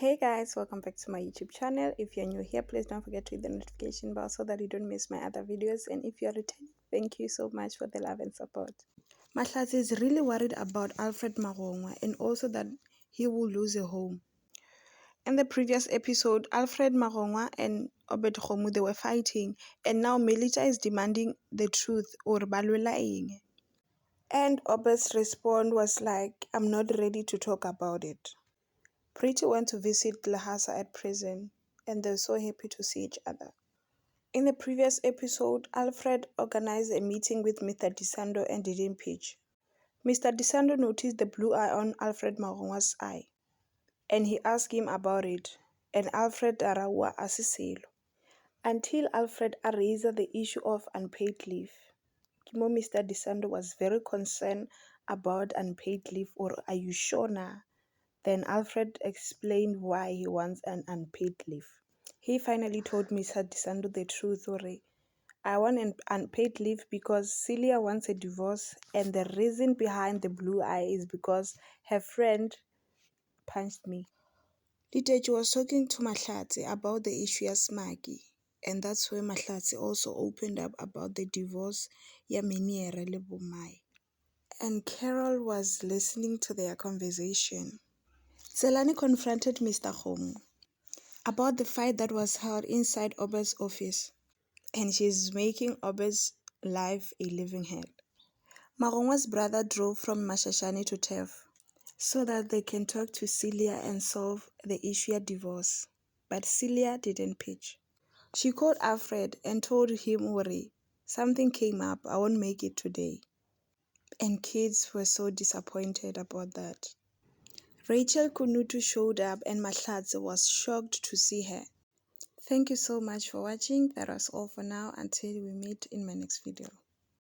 Hey guys, welcome back to my YouTube channel. If you're new here, please don't forget to hit the notification bell so that you don't miss my other videos. And if you're returning, thank you so much for the love and support. Mahlatsi is really worried about Alfred Magongwa and also that he will lose a home. In the previous episode, Alfred Magongwa and Obed Khomu, they were fighting, and now Melita is demanding the truth or lying. And Obed's response was like, I'm not ready to talk about it. Pretty went to visit Lhasa at prison, and they were so happy to see each other. In the previous episode, Alfred organized a meeting with Mr. Disando and didn't pitch. Mr. Disando noticed the blue eye on Alfred Magongwa's eye, and he asked him about it, and Alfred arawa asiselo. Until Alfred raised the issue of unpaid leave. Mr. Disando was very concerned about unpaid leave, or are you sure now? Then Alfred explained why he wants an unpaid leave. He finally told Mr. Disando the truth, I want an unpaid leave because Celia wants a divorce, and the reason behind the blue eye is because her friend punched me. Diteji was talking to Mahlatsi about the issue of Smaki, and that's where Mahlatsi also opened up about the divorce ya Meniere le Bomai. And Carol was listening to their conversation. Zelani confronted Mr. Khomu about the fight that was held inside Obed's office, and she's making Obed's life a living hell. Magongwa's brother drove from Mashashani to TEF so that they can talk to Celia and solve the issue of divorce, but Celia didn't pitch. She called Alfred and told him, something came up, I won't make it today. And kids were so disappointed about that. Rachel Kunutu showed up and Mahlatsi was shocked to see her. Thank you so much for watching. That was all for now. Until we meet in my next video.